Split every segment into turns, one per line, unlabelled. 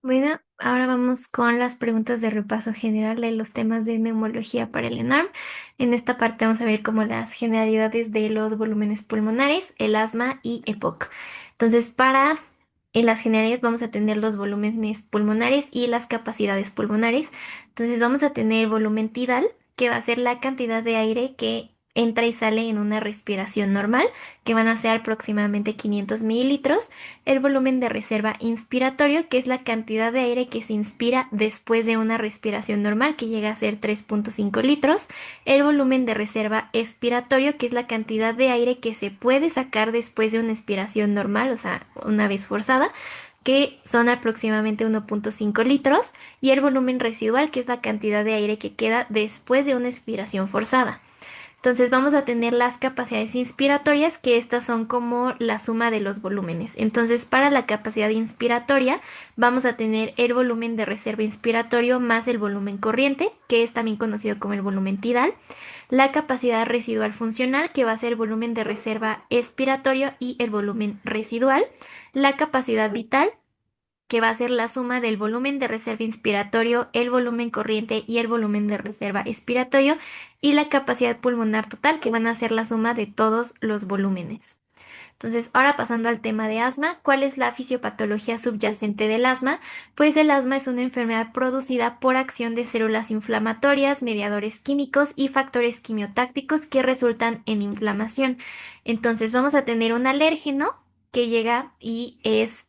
Bueno, ahora vamos con las preguntas de repaso general de los temas de neumología para el ENARM. En esta parte vamos a ver como las generalidades de los volúmenes pulmonares, el asma y EPOC. Entonces, para en las generalidades vamos a tener los volúmenes pulmonares y las capacidades pulmonares. Entonces, vamos a tener volumen tidal, que va a ser la cantidad de aire que entra y sale en una respiración normal, que van a ser aproximadamente 500 mililitros. El volumen de reserva inspiratorio, que es la cantidad de aire que se inspira después de una respiración normal, que llega a ser 3,5 litros. El volumen de reserva expiratorio, que es la cantidad de aire que se puede sacar después de una expiración normal, o sea, una vez forzada, que son aproximadamente 1,5 litros. Y el volumen residual, que es la cantidad de aire que queda después de una expiración forzada. Entonces vamos a tener las capacidades inspiratorias, que estas son como la suma de los volúmenes. Entonces, para la capacidad inspiratoria vamos a tener el volumen de reserva inspiratorio más el volumen corriente, que es también conocido como el volumen tidal. La capacidad residual funcional, que va a ser el volumen de reserva expiratorio y el volumen residual. La capacidad vital, que va a ser la suma del volumen de reserva inspiratorio, el volumen corriente y el volumen de reserva expiratorio, y la capacidad pulmonar total, que van a ser la suma de todos los volúmenes. Entonces, ahora pasando al tema de asma, ¿cuál es la fisiopatología subyacente del asma? Pues el asma es una enfermedad producida por acción de células inflamatorias, mediadores químicos y factores quimiotácticos que resultan en inflamación. Entonces, vamos a tener un alérgeno que llega y es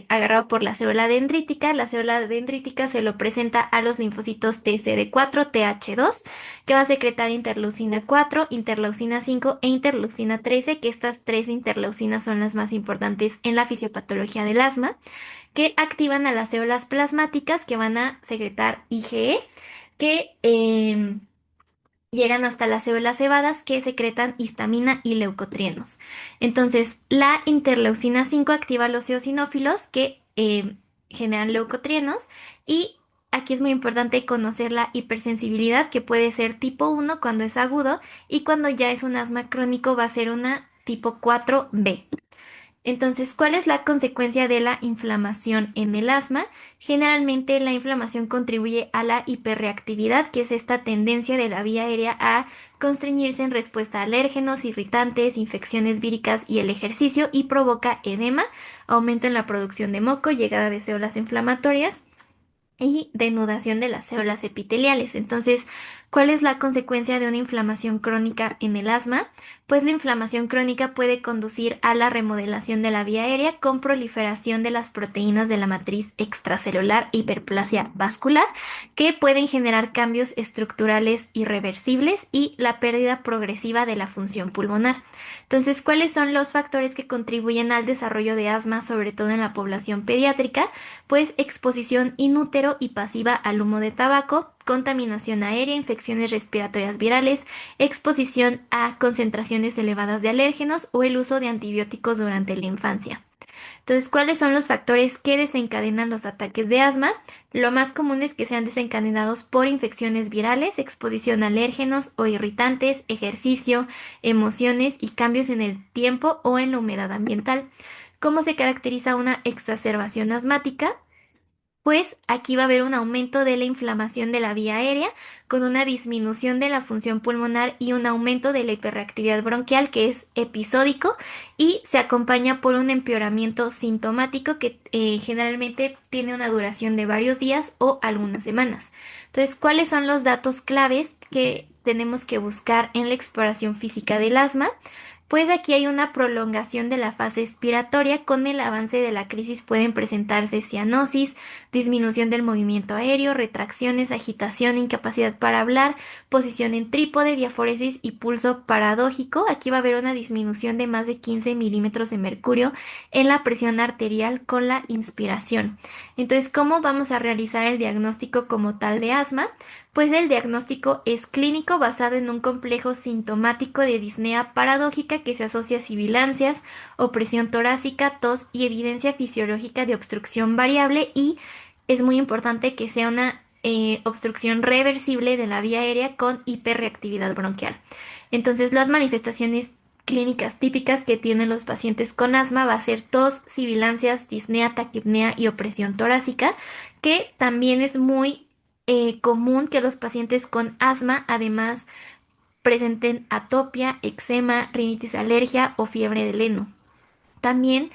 agarrado por la célula dendrítica. La célula dendrítica se lo presenta a los linfocitos TCD4, TH2, que va a secretar interleucina 4, interleucina 5 e interleucina 13, que estas tres interleucinas son las más importantes en la fisiopatología del asma, que activan a las células plasmáticas que van a secretar IgE, que llegan hasta las células cebadas que secretan histamina y leucotrienos. Entonces, la interleucina 5 activa a los eosinófilos que generan leucotrienos, y aquí es muy importante conocer la hipersensibilidad, que puede ser tipo 1 cuando es agudo, y cuando ya es un asma crónico va a ser una tipo 4B. Entonces, ¿cuál es la consecuencia de la inflamación en el asma? Generalmente la inflamación contribuye a la hiperreactividad, que es esta tendencia de la vía aérea a constreñirse en respuesta a alérgenos, irritantes, infecciones víricas y el ejercicio, y provoca edema, aumento en la producción de moco, llegada de células inflamatorias y denudación de las células epiteliales. Entonces, ¿cuál es la consecuencia de una inflamación crónica en el asma? Pues la inflamación crónica puede conducir a la remodelación de la vía aérea con proliferación de las proteínas de la matriz extracelular, hiperplasia vascular, que pueden generar cambios estructurales irreversibles y la pérdida progresiva de la función pulmonar. Entonces, ¿cuáles son los factores que contribuyen al desarrollo de asma, sobre todo en la población pediátrica? Pues exposición inútero y pasiva al humo de tabaco, contaminación aérea, infecciones respiratorias virales, exposición a concentraciones elevadas de alérgenos o el uso de antibióticos durante la infancia. Entonces, ¿cuáles son los factores que desencadenan los ataques de asma? Lo más común es que sean desencadenados por infecciones virales, exposición a alérgenos o irritantes, ejercicio, emociones y cambios en el tiempo o en la humedad ambiental. ¿Cómo se caracteriza una exacerbación asmática? Pues aquí va a haber un aumento de la inflamación de la vía aérea, con una disminución de la función pulmonar y un aumento de la hiperreactividad bronquial, que es episódico, y se acompaña por un empeoramiento sintomático que generalmente tiene una duración de varios días o algunas semanas. Entonces, ¿cuáles son los datos claves que tenemos que buscar en la exploración física del asma? Pues aquí hay una prolongación de la fase expiratoria. Con el avance de la crisis pueden presentarse cianosis, disminución del movimiento aéreo, retracciones, agitación, incapacidad para hablar, posición en trípode, diaforesis y pulso paradójico. Aquí va a haber una disminución de más de 15 milímetros de mercurio en la presión arterial con la inspiración. Entonces, ¿cómo vamos a realizar el diagnóstico como tal de asma? Pues el diagnóstico es clínico, basado en un complejo sintomático de disnea paradójica que se asocia a sibilancias, opresión torácica, tos y evidencia fisiológica de obstrucción variable, y es muy importante que sea una obstrucción reversible de la vía aérea con hiperreactividad bronquial. Entonces, las manifestaciones clínicas típicas que tienen los pacientes con asma va a ser tos, sibilancias, disnea, taquipnea y opresión torácica, que también es muy común que los pacientes con asma además presenten atopia, eczema, rinitis alergia o fiebre del heno. También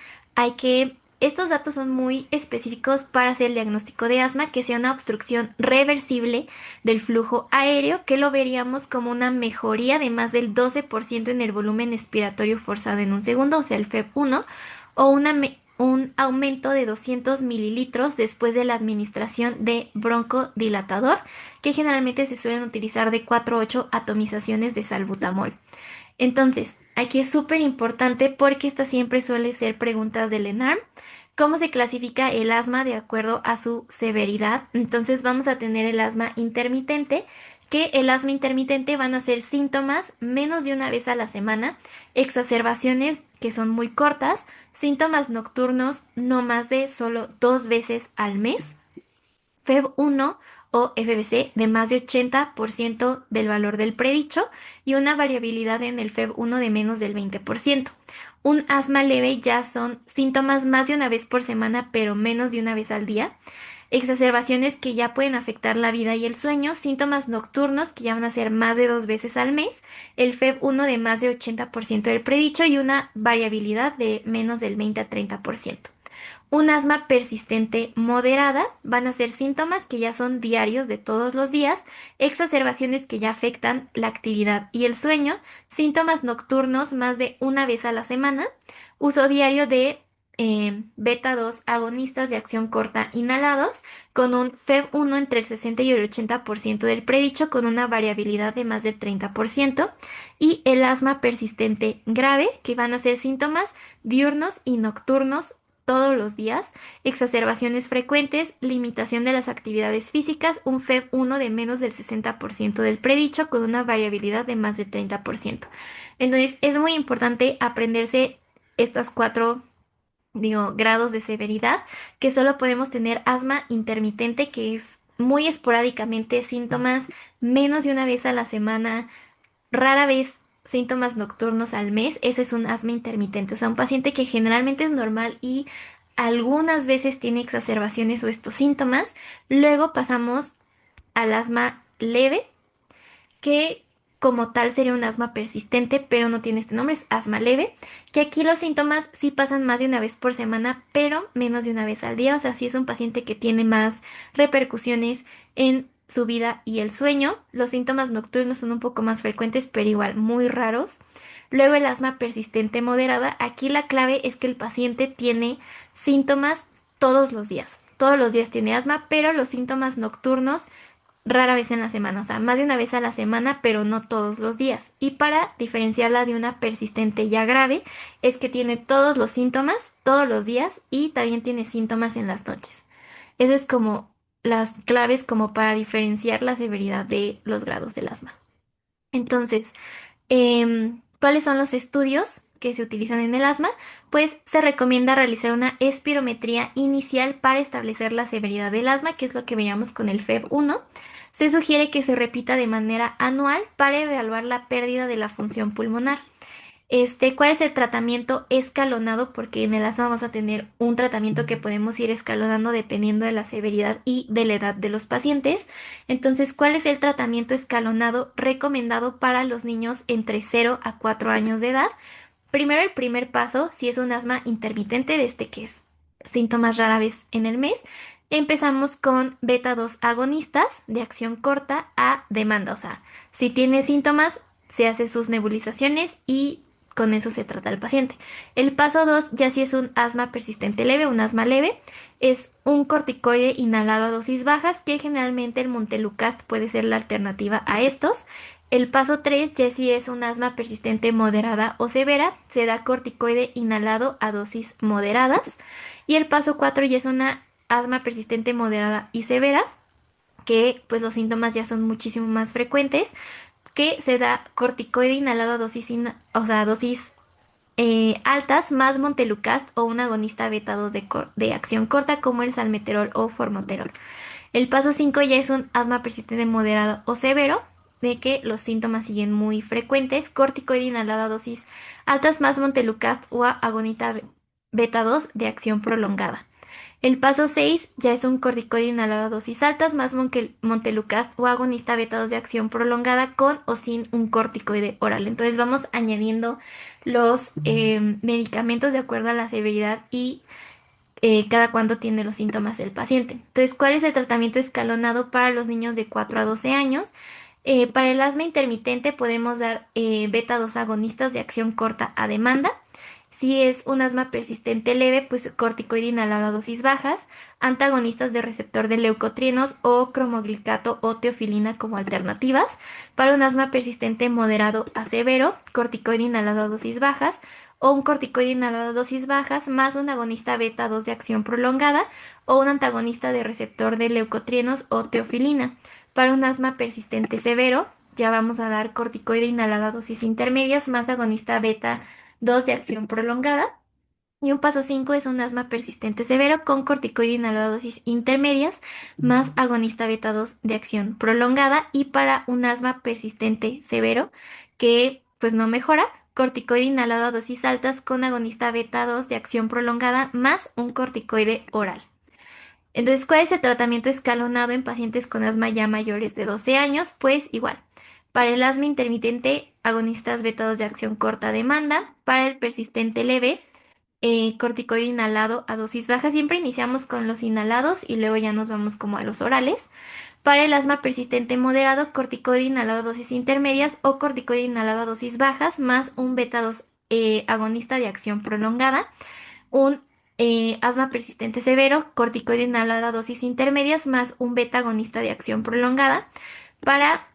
estos datos son muy específicos para hacer el diagnóstico de asma, que sea una obstrucción reversible del flujo aéreo, que lo veríamos como una mejoría de más del 12% en el volumen expiratorio forzado en un segundo, o sea, el FEV1, o un aumento de 200 mililitros después de la administración de broncodilatador, que generalmente se suelen utilizar de 4 a 8 atomizaciones de salbutamol. Entonces, aquí es súper importante porque esta siempre suele ser preguntas del ENARM. ¿Cómo se clasifica el asma de acuerdo a su severidad? Entonces vamos a tener el asma intermitente, que el asma intermitente van a ser síntomas menos de una vez a la semana, exacerbaciones que son muy cortas, síntomas nocturnos no más de solo 2 veces al mes, FEV1 o FBC de más de 80% del valor del predicho y una variabilidad en el FEV1 de menos del 20%. Un asma leve ya son síntomas más de una vez por semana, pero menos de una vez al día. Exacerbaciones que ya pueden afectar la vida y el sueño, síntomas nocturnos que ya van a ser más de 2 veces al mes, el FEV1 de más de 80% del predicho y una variabilidad de menos del 20 a 30%. Un asma persistente moderada van a ser síntomas que ya son diarios de todos los días, exacerbaciones que ya afectan la actividad y el sueño, síntomas nocturnos más de una vez a la semana, uso diario de beta 2 agonistas de acción corta inhalados con un FEV1 entre el 60 y el 80% del predicho con una variabilidad de más del 30% y el asma persistente grave que van a ser síntomas diurnos y nocturnos todos los días, exacerbaciones frecuentes, limitación de las actividades físicas, un FEV1 de menos del 60% del predicho con una variabilidad de más del 30%. Entonces es muy importante aprenderse estas cuatro, digo, grados de severidad, que solo podemos tener asma intermitente, que es muy esporádicamente síntomas menos de una vez a la semana, rara vez síntomas nocturnos al mes. Ese es un asma intermitente, o sea, un paciente que generalmente es normal y algunas veces tiene exacerbaciones o estos síntomas. Luego pasamos al asma leve, que como tal sería un asma persistente, pero no tiene este nombre, es asma leve, que aquí los síntomas sí pasan más de una vez por semana, pero menos de una vez al día, o sea, sí es un paciente que tiene más repercusiones en su vida y el sueño. Los síntomas nocturnos son un poco más frecuentes, pero igual muy raros. Luego el asma persistente moderada, aquí la clave es que el paciente tiene síntomas todos los días. Todos los días tiene asma, pero los síntomas nocturnos rara vez en la semana, o sea, más de una vez a la semana, pero no todos los días. Y para diferenciarla de una persistente ya grave, es que tiene todos los síntomas todos los días y también tiene síntomas en las noches. Eso es como las claves como para diferenciar la severidad de los grados del asma. Entonces, ¿cuáles son los estudios que se utilizan en el asma? Pues se recomienda realizar una espirometría inicial para establecer la severidad del asma, que es lo que veíamos con el FEV1. Se sugiere que se repita de manera anual para evaluar la pérdida de la función pulmonar. ¿Cuál es el tratamiento escalonado? Porque en el asma vamos a tener un tratamiento que podemos ir escalonando dependiendo de la severidad y de la edad de los pacientes. Entonces, ¿cuál es el tratamiento escalonado recomendado para los niños entre 0 a 4 años de edad? Primero, el primer paso, si es un asma intermitente, de que es síntomas rara vez en el mes, empezamos con beta 2 agonistas de acción corta a demanda. O sea, si tiene síntomas, se hace sus nebulizaciones y con eso se trata el paciente. El paso 2 ya si es un asma persistente leve, un asma leve, es un corticoide inhalado a dosis bajas, que generalmente el Montelukast puede ser la alternativa a estos. El paso 3 ya si es un asma persistente moderada o severa, se da corticoide inhalado a dosis moderadas. Y el paso 4 ya es una asma persistente moderada y severa, que pues los síntomas ya son muchísimo más frecuentes, que se da corticoide inhalado a dosis, o sea, dosis altas más Montelukast o un agonista beta 2 de acción corta como el salmeterol o formoterol. El paso 5 ya es un asma persistente moderado o severo, de que los síntomas siguen muy frecuentes. Corticoide inhalado a dosis altas más Montelukast o agonista beta 2 de acción prolongada. El paso 6 ya es un corticoide inhalado a dosis altas más Montelukast o agonista beta 2 de acción prolongada con o sin un corticoide oral. Entonces vamos añadiendo los medicamentos de acuerdo a la severidad y cada cuánto tiene los síntomas el paciente. Entonces, ¿cuál es el tratamiento escalonado para los niños de 4 a 12 años? Para el asma intermitente podemos dar beta 2 agonistas de acción corta a demanda. Si es un asma persistente leve, pues corticoide inhalado a dosis bajas, antagonistas de receptor de leucotrienos o cromoglicato o teofilina como alternativas. Para un asma persistente moderado a severo, corticoide inhalado a dosis bajas o un corticoide inhalado a dosis bajas más un agonista beta 2 de acción prolongada o un antagonista de receptor de leucotrienos o teofilina. Para un asma persistente severo, ya vamos a dar corticoide inhalado a dosis intermedias más agonista beta 2 de acción prolongada. Y un paso 5 es un asma persistente severo con corticoide inhalado a dosis intermedias más agonista beta 2 de acción prolongada. Y para un asma persistente severo que pues no mejora, corticoide inhalado a dosis altas con agonista beta 2 de acción prolongada más un corticoide oral. Entonces, ¿cuál es el tratamiento escalonado en pacientes con asma ya mayores de 12 años? Pues igual. Para el asma intermitente, agonistas beta 2 de acción corta demanda. Para el persistente leve, corticoide inhalado a dosis baja. Siempre iniciamos con los inhalados y luego ya nos vamos como a los orales. Para el asma persistente moderado, corticoide inhalado a dosis intermedias o corticoide inhalado a dosis bajas más un beta 2 agonista de acción prolongada. Un asma persistente severo, corticoide inhalado a dosis intermedias más un beta agonista de acción prolongada. Para,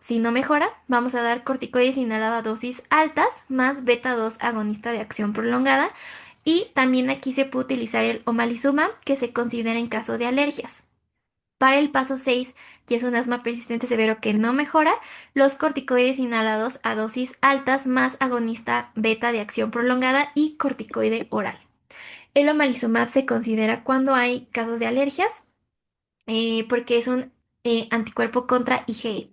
si no mejora, vamos a dar corticoides inhalado a dosis altas más beta 2 agonista de acción prolongada. Y también aquí se puede utilizar el omalizumab, que se considera en caso de alergias. Para el paso 6, que es un asma persistente severo que no mejora, los corticoides inhalados a dosis altas más agonista beta de acción prolongada y corticoide oral. El omalizumab se considera cuando hay casos de alergias, porque es un anticuerpo contra IgE.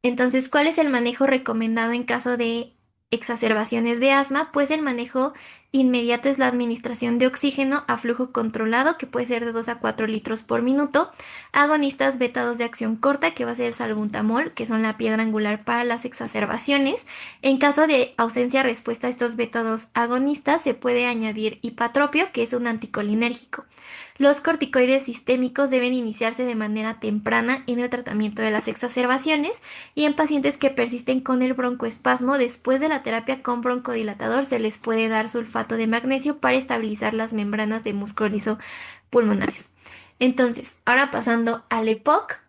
Entonces, ¿cuál es el manejo recomendado en caso de exacerbaciones de asma? Pues el manejo inmediato es la administración de oxígeno a flujo controlado, que puede ser de 2 a 4 litros por minuto, agonistas beta 2 de acción corta, que va a ser el salbutamol, que son la piedra angular para las exacerbaciones. En caso de ausencia de respuesta a estos beta 2 agonistas, se puede añadir hipatropio, que es un anticolinérgico. Los corticoides sistémicos deben iniciarse de manera temprana en el tratamiento de las exacerbaciones y en pacientes que persisten con el broncoespasmo después de la terapia con broncodilatador se les puede dar sulfato de magnesio para estabilizar las membranas de músculo liso pulmonares. Entonces, ahora pasando al EPOC.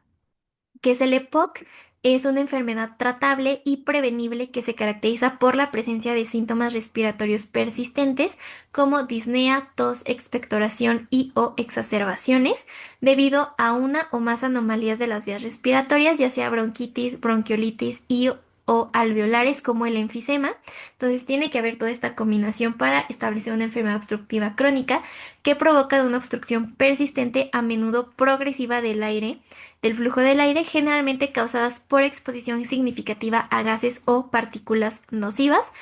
¿Qué es el EPOC? Es una enfermedad tratable y prevenible que se caracteriza por la presencia de síntomas respiratorios persistentes como disnea, tos, expectoración y o exacerbaciones debido a una o más anomalías de las vías respiratorias, ya sea bronquitis, bronquiolitis y o alveolares como el enfisema. Entonces tiene que haber toda esta combinación para establecer una enfermedad obstructiva crónica que provoca una obstrucción persistente, a menudo progresiva del flujo del aire, generalmente causadas por exposición significativa a gases o partículas nocivas,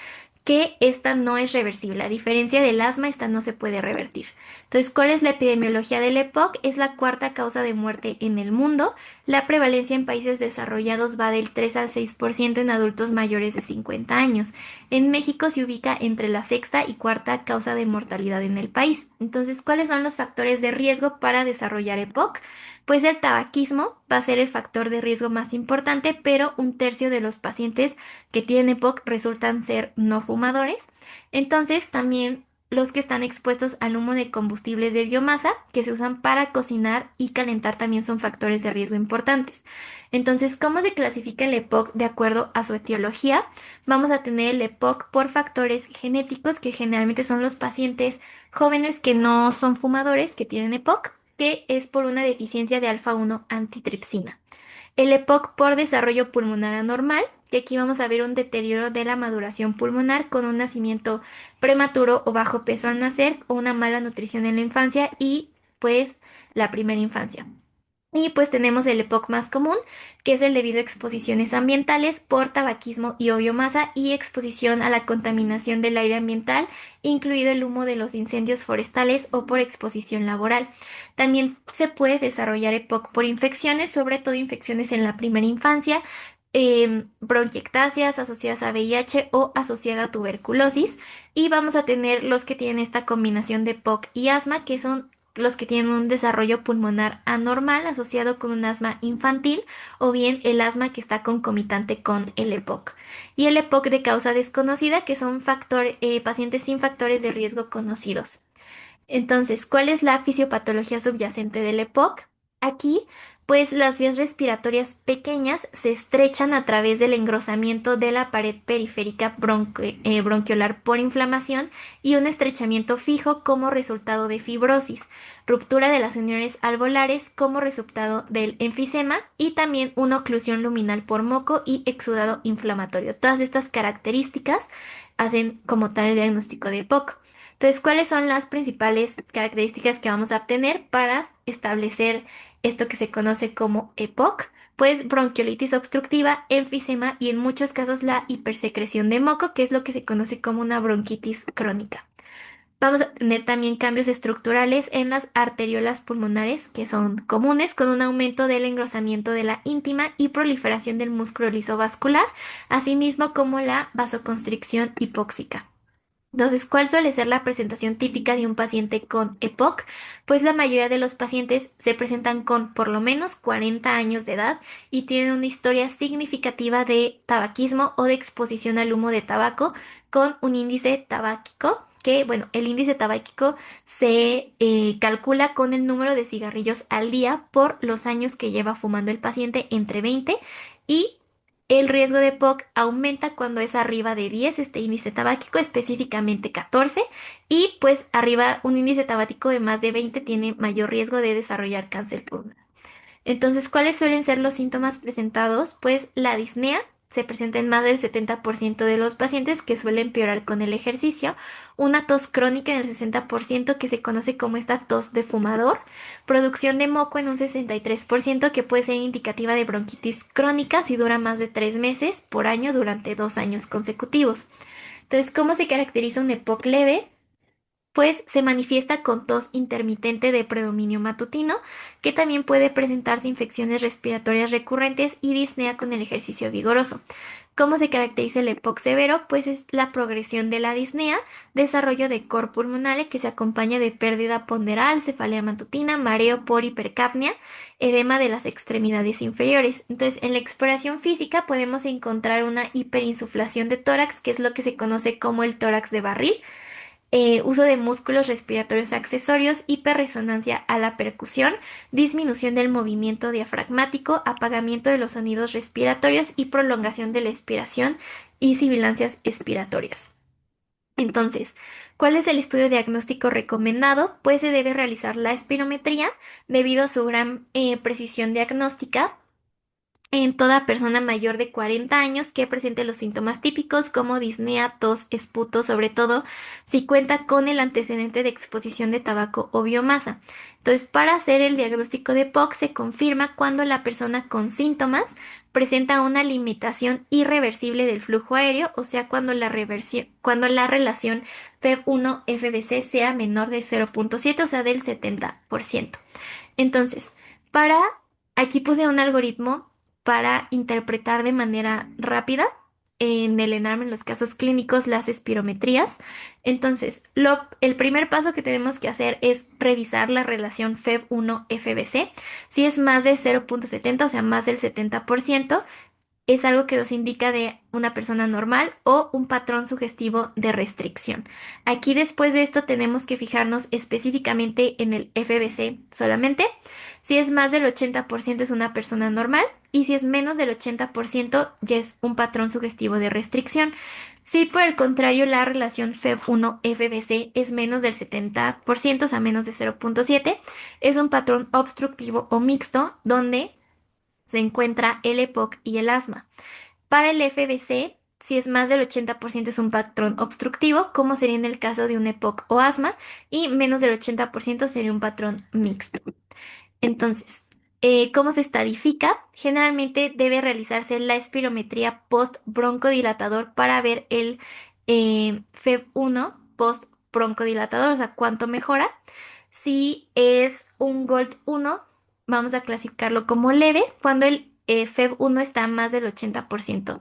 que esta no es reversible. A diferencia del asma, esta no se puede revertir. Entonces, ¿cuál es la epidemiología del EPOC? Es la cuarta causa de muerte en el mundo. La prevalencia en países desarrollados va del 3 al 6% en adultos mayores de 50 años. En México se ubica entre la sexta y cuarta causa de mortalidad en el país. Entonces, ¿cuáles son los factores de riesgo para desarrollar EPOC? Pues el tabaquismo va a ser el factor de riesgo más importante, pero un tercio de los pacientes que tienen EPOC resultan ser no fumadores. Entonces, también los que están expuestos al humo de combustibles de biomasa que se usan para cocinar y calentar también son factores de riesgo importantes. Entonces, ¿cómo se clasifica el EPOC de acuerdo a su etiología? Vamos a tener el EPOC por factores genéticos, que generalmente son los pacientes jóvenes que no son fumadores que tienen EPOC, que es por una deficiencia de alfa-1 antitripsina. El EPOC por desarrollo pulmonar anormal, que aquí vamos a ver un deterioro de la maduración pulmonar con un nacimiento prematuro o bajo peso al nacer o una mala nutrición en la infancia y pues la primera infancia. Y pues tenemos el EPOC más común, que es el debido a exposiciones ambientales por tabaquismo y o biomasa y exposición a la contaminación del aire ambiental, incluido el humo de los incendios forestales o por exposición laboral. También se puede desarrollar EPOC por infecciones, sobre todo infecciones en la primera infancia, bronquiectasias asociadas a VIH o asociada a tuberculosis. Y vamos a tener los que tienen esta combinación de EPOC y asma, que son los que tienen un desarrollo pulmonar anormal asociado con un asma infantil o bien el asma que está concomitante con el EPOC. Y el EPOC de causa desconocida, que son pacientes sin factores de riesgo conocidos. Entonces, ¿cuál es la fisiopatología subyacente del EPOC? Aquí, pues las vías respiratorias pequeñas se estrechan a través del engrosamiento de la pared periférica bronquiolar por inflamación y un estrechamiento fijo como resultado de fibrosis, ruptura de las uniones alveolares como resultado del enfisema y también una oclusión luminal por moco y exudado inflamatorio. Todas estas características hacen como tal el diagnóstico de EPOC. Entonces, ¿cuáles son las principales características que vamos a obtener para establecer esto que se conoce como EPOC? Pues bronquiolitis obstructiva, enfisema y en muchos casos la hipersecreción de moco, que es lo que se conoce como una bronquitis crónica. Vamos a tener también cambios estructurales en las arteriolas pulmonares, que son comunes, con un aumento del engrosamiento de la íntima y proliferación del músculo liso vascular, asimismo como la vasoconstricción hipóxica. Entonces, ¿cuál suele ser la presentación típica de un paciente con EPOC? Pues la mayoría de los pacientes se presentan con por lo menos 40 años de edad y tienen una historia significativa de tabaquismo o de exposición al humo de tabaco con un índice tabáquico, que bueno, el índice tabáquico se calcula con el número de cigarrillos al día por los años que lleva fumando el paciente entre 20 y el riesgo de POC aumenta cuando es arriba de 10 este índice tabáquico, específicamente 14, y pues arriba un índice tabáquico de más de 20 tiene mayor riesgo de desarrollar cáncer pulmonar. Entonces, ¿cuáles suelen ser los síntomas presentados? Pues la disnea se presenta en más del 70% de los pacientes, que suele empeorar con el ejercicio, una tos crónica en el 60%, que se conoce como esta tos de fumador, producción de moco en un 63%, que puede ser indicativa de bronquitis crónica si dura más de 3 meses por año durante 2 años consecutivos. Entonces, ¿cómo se caracteriza un EPOC leve? Pues se manifiesta con tos intermitente de predominio matutino, que también puede presentarse infecciones respiratorias recurrentes y disnea con el ejercicio vigoroso. ¿Cómo se caracteriza el EPOC severo? Pues es la progresión de la disnea, desarrollo de cor pulmonale que se acompaña de pérdida ponderal, cefalea matutina, mareo por hipercapnia, edema de las extremidades inferiores. Entonces, en la exploración física podemos encontrar una hiperinsuflación de tórax, que es lo que se conoce como el tórax de barril, uso de músculos respiratorios accesorios, hiperresonancia a la percusión, disminución del movimiento diafragmático, apagamiento de los sonidos respiratorios y prolongación de la expiración y sibilancias expiratorias. Entonces, ¿cuál es el estudio diagnóstico recomendado? Pues se debe realizar la espirometría debido a su gran precisión diagnóstica en toda persona mayor de 40 años que presente los síntomas típicos como disnea, tos, esputo, sobre todo si cuenta con el antecedente de exposición de tabaco o biomasa. Entonces, para hacer el diagnóstico de POC se confirma cuando la persona con síntomas presenta una limitación irreversible del flujo aéreo, o sea, cuando la relación FeB1-FBC sea menor de 0,7, o sea, del 70%. Entonces, para aquí puse un algoritmo para interpretar de manera rápida en el ENARM, en los casos clínicos, las espirometrías. Entonces, el primer paso que tenemos que hacer es revisar la relación FeB1-FBC. Si es más de 0,70, o sea, más del 70%, es algo que nos indica de una persona normal o un patrón sugestivo de restricción. Aquí después de esto tenemos que fijarnos específicamente en el FBC solamente. Si es más del 80% es una persona normal y si es menos del 80% ya es un patrón sugestivo de restricción. Si por el contrario la relación FEB1-FBC es menos del 70%, o sea, menos de 0,7, es un patrón obstructivo o mixto donde se encuentra el EPOC y el asma. Para el FBC, si es más del 80% es un patrón obstructivo, como sería en el caso de un EPOC o asma, y menos del 80% sería un patrón mixto. Entonces, ¿Cómo se estadifica? Generalmente debe realizarse la espirometría post-broncodilatador para ver el FEV1 post-broncodilatador, o sea, cuánto mejora. Si es un GOLD 1, vamos a clasificarlo como leve cuando el FEV1 está a más del 80%.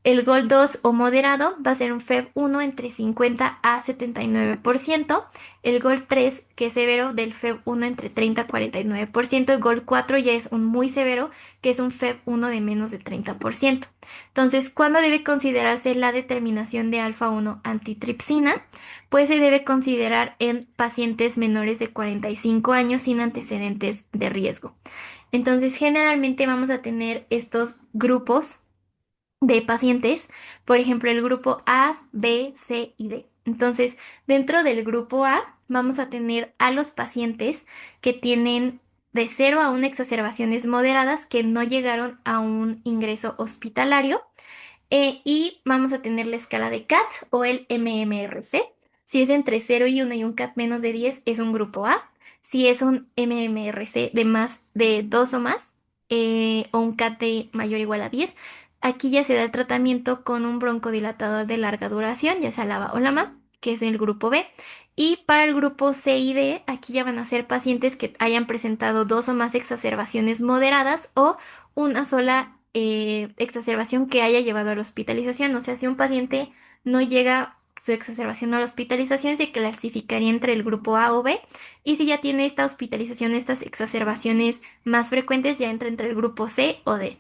El Gold 2 o moderado va a ser un FEV1 entre 50 a 79%. El Gold 3, que es severo, del FEV1 entre 30 a 49%. El Gold 4 ya es un muy severo, que es un FEV1 de menos de 30%. Entonces, ¿cuándo debe considerarse la determinación de alfa 1 antitripsina? Pues se debe considerar en pacientes menores de 45 años sin antecedentes de riesgo. Entonces, generalmente vamos a tener estos grupos de pacientes, por ejemplo, el grupo A, B, C y D. Entonces, dentro del grupo A vamos a tener a los pacientes que tienen de 0 a 1 exacerbaciones moderadas que no llegaron a un ingreso hospitalario. Y vamos a tener la escala de CAT o el MMRC. Si es entre 0 y un CAT menos de 10 es un grupo A. Si es un MMRC de más de 2 o más, o un CAT de mayor o igual a 10, aquí ya se da el tratamiento con un broncodilatador de larga duración, ya sea LABA o LAMA, que es el grupo B. Y para el grupo C y D, aquí ya van a ser pacientes que hayan presentado 2 o más exacerbaciones moderadas o una sola exacerbación que haya llevado a la hospitalización. O sea, si un paciente no llega su exacerbación a la hospitalización, se clasificaría entre el grupo A o B. Y si ya tiene esta hospitalización, estas exacerbaciones más frecuentes, ya entra entre el grupo C o D.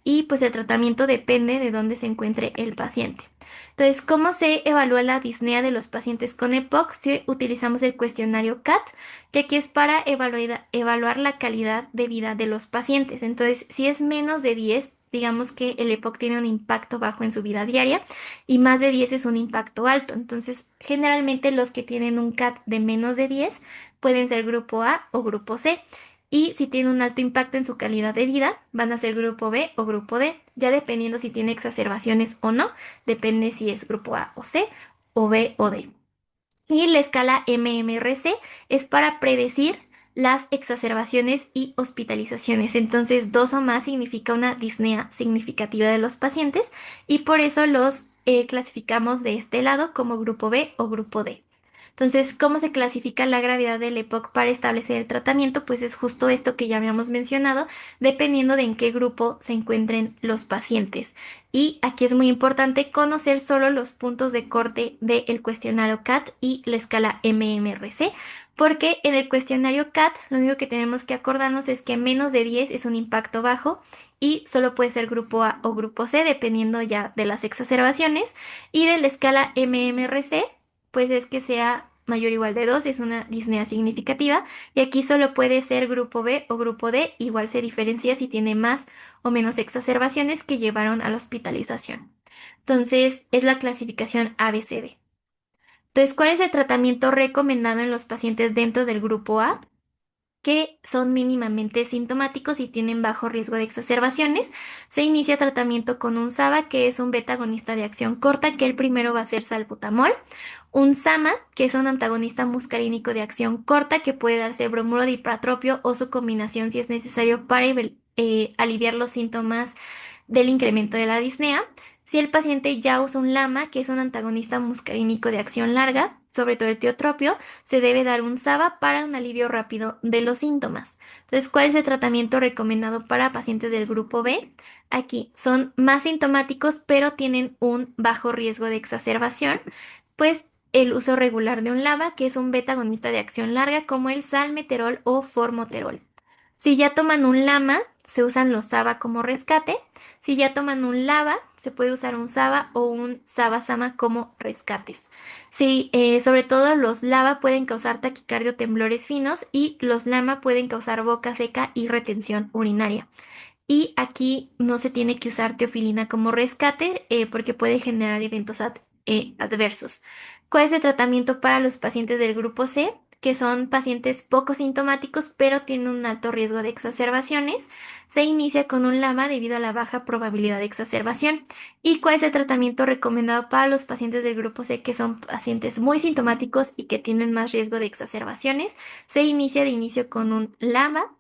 Y pues el tratamiento depende de dónde se encuentre el paciente. Entonces, ¿cómo se evalúa la disnea de los pacientes con EPOC? Si utilizamos el cuestionario CAT, que aquí es para evaluar la calidad de vida de los pacientes. Entonces, si es menos de 10, digamos que el EPOC tiene un impacto bajo en su vida diaria y más de 10 es un impacto alto. Entonces, generalmente los que tienen un CAT de menos de 10 pueden ser grupo A o grupo C. Y si tiene un alto impacto en su calidad de vida, van a ser grupo B o grupo D, ya dependiendo si tiene exacerbaciones o no, depende si es grupo A o C o B o D. Y la escala MMRC es para predecir las exacerbaciones y hospitalizaciones. Entonces, 2 o más significa una disnea significativa de los pacientes y por eso los clasificamos de este lado como grupo B o grupo D. Entonces, ¿cómo se clasifica la gravedad del EPOC para establecer el tratamiento? Pues es justo esto que ya habíamos mencionado, dependiendo de en qué grupo se encuentren los pacientes. Y aquí es muy importante conocer solo los puntos de corte del cuestionario CAT y la escala MMRC, porque en el cuestionario CAT lo único que tenemos que acordarnos es que menos de 10 es un impacto bajo y solo puede ser grupo A o grupo C, dependiendo ya de las exacerbaciones. Y de la escala MMRC, pues es que sea mayor o igual de 2, es una disnea significativa. Y aquí solo puede ser grupo B o grupo D, igual se diferencia si tiene más o menos exacerbaciones que llevaron a la hospitalización. Entonces, es la clasificación ABCD. Entonces, ¿cuál es el tratamiento recomendado en los pacientes dentro del grupo A? Que son mínimamente sintomáticos y tienen bajo riesgo de exacerbaciones. Se inicia tratamiento con un SABA, que es un beta agonista de acción corta, que el primero va a ser salbutamol. Un SAMA, que es un antagonista muscarínico de acción corta, que puede darse bromuro de ipratropio o su combinación si es necesario para aliviar los síntomas del incremento de la disnea. Si el paciente ya usa un LAMA, que es un antagonista muscarínico de acción larga, sobre todo el tiotropio, se debe dar un SABA para un alivio rápido de los síntomas. Entonces, ¿cuál es el tratamiento recomendado para pacientes del grupo B? Aquí son más sintomáticos, pero tienen un bajo riesgo de exacerbación, pues el uso regular de un LABA, que es un beta agonista de acción larga, como el salmeterol o formoterol. Si ya toman un LAMA, se usan los SABA como rescate. Si ya toman un LABA, se puede usar un SABA o un SABA-SAMA como rescates. Sí, sobre todo los LABA pueden causar taquicardia o temblores finos y los LAMA pueden causar boca seca y retención urinaria. Y aquí no se tiene que usar teofilina como rescate porque puede generar eventos adversos. ¿Cuál es el tratamiento para los pacientes del grupo C? Que son pacientes poco sintomáticos, pero tienen un alto riesgo de exacerbaciones. Se inicia con un LAMA debido a la baja probabilidad de exacerbación. ¿Y cuál es el tratamiento recomendado para los pacientes del grupo C, que son pacientes muy sintomáticos y que tienen más riesgo de exacerbaciones? Se inicia de inicio con un LAMA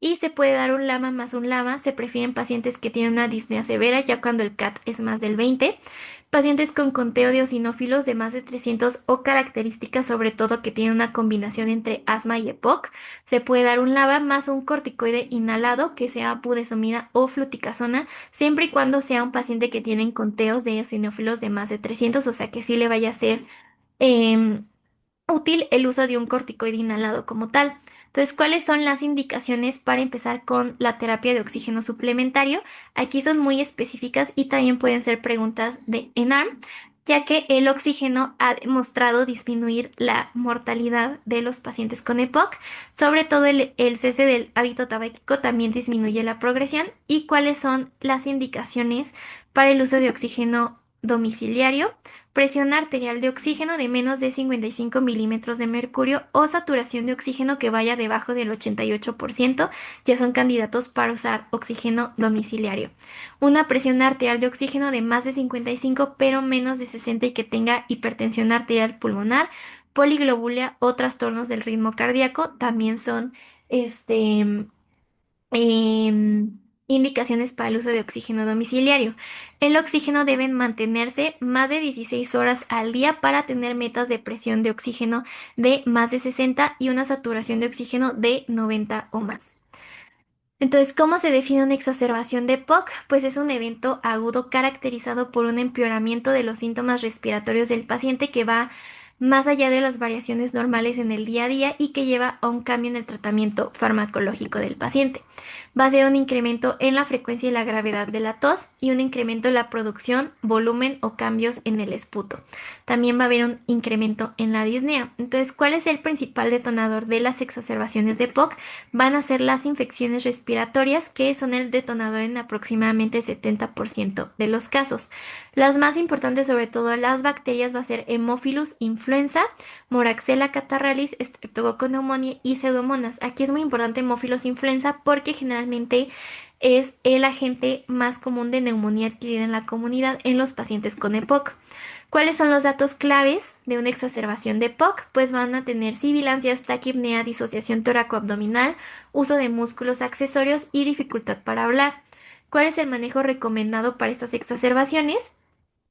y se puede dar un LAMA más un LAMA. Se prefieren pacientes que tienen una disnea severa, ya cuando el CAT es más del 20. Pacientes con conteo de eosinófilos de más de 300 o características sobre todo que tienen una combinación entre asma y EPOC. Se puede dar un LABA más un corticoide inhalado que sea budesonida o fluticasona, siempre y cuando sea un paciente que tiene conteos de eosinófilos de más de 300, o sea que sí le vaya a ser em, útil el uso de un corticoide inhalado como tal. Entonces, ¿cuáles son las indicaciones para empezar con la terapia de oxígeno suplementario? Aquí son muy específicas y también pueden ser preguntas de ENARM, ya que el oxígeno ha demostrado disminuir la mortalidad de los pacientes con EPOC, sobre todo el cese del hábito tabáquico también disminuye la progresión. ¿Y cuáles son las indicaciones para el uso de oxígeno domiciliario? Presión arterial de oxígeno de menos de 55 milímetros de mercurio o saturación de oxígeno que vaya debajo del 88%, ya son candidatos para usar oxígeno domiciliario. Una presión arterial de oxígeno de más de 55 pero menos de 60 y que tenga hipertensión arterial pulmonar, poliglobulia o trastornos del ritmo cardíaco también son este, indicaciones para el uso de oxígeno domiciliario. El oxígeno debe mantenerse más de 16 horas al día para tener metas de presión de oxígeno de más de 60 y una saturación de oxígeno de 90 o más. Entonces, ¿cómo se define una exacerbación de POC? Pues es un evento agudo caracterizado por un empeoramiento de los síntomas respiratorios del paciente que va más allá de las variaciones normales en el día a día y que lleva a un cambio en el tratamiento farmacológico del paciente. Va a ser un incremento en la frecuencia y la gravedad de la tos y un incremento en la producción, volumen o cambios en el esputo. También va a haber un incremento en la disnea. Entonces, ¿cuál es el principal detonador de las exacerbaciones de POC? Van a ser las infecciones respiratorias, que son el detonador en aproximadamente 70% de los casos. Las más importantes, sobre todo las bacterias, va a ser Haemophilus influenza, Moraxella catarrhalis, Streptococcus pneumoniae y Pseudomonas. Aquí es muy importante Haemophilus influenza porque generalmente es el agente más común de neumonía adquirida en la comunidad en los pacientes con EPOC. ¿Cuáles son los datos claves de una exacerbación de POC? Pues van a tener sibilancias, taquipnea, disociación toracoabdominal, uso de músculos accesorios y dificultad para hablar. ¿Cuál es el manejo recomendado para estas exacerbaciones?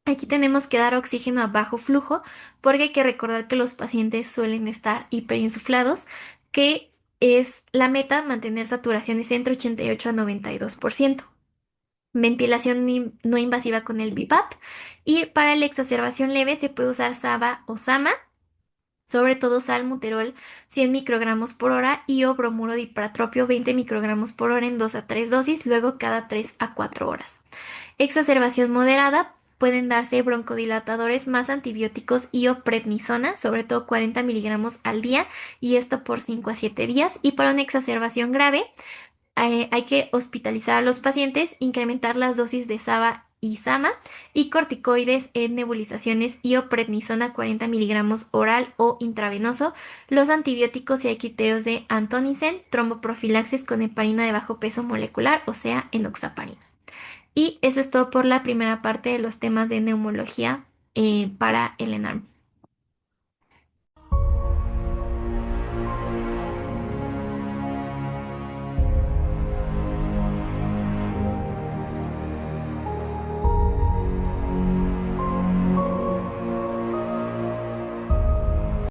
Aquí tenemos que dar oxígeno a bajo flujo porque hay que recordar que los pacientes suelen estar hiperinsuflados, que es la meta mantener saturaciones entre 88 a 92%. Ventilación no invasiva con el BiPAP. Y para la exacerbación leve se puede usar SABA o SAMA, sobre todo salmuterol 100 microgramos por hora y o bromuro de ipratropio 20 microgramos por hora en 2 a 3 dosis, luego cada 3 a 4 horas. Exacerbación moderada. Pueden darse broncodilatadores más antibióticos y o prednisona, sobre todo 40 miligramos al día, y esto por 5 a 7 días. Y para una exacerbación grave, hay que hospitalizar a los pacientes, incrementar las dosis de SABA y SAMA y corticoides en nebulizaciones y o prednisona 40 miligramos oral o intravenoso, los antibióticos y equiteos de antonicen, tromboprofilaxis con heparina de bajo peso molecular, o sea, enoxaparina. Y eso es todo por la primera parte de los temas de neumología para el ENARM.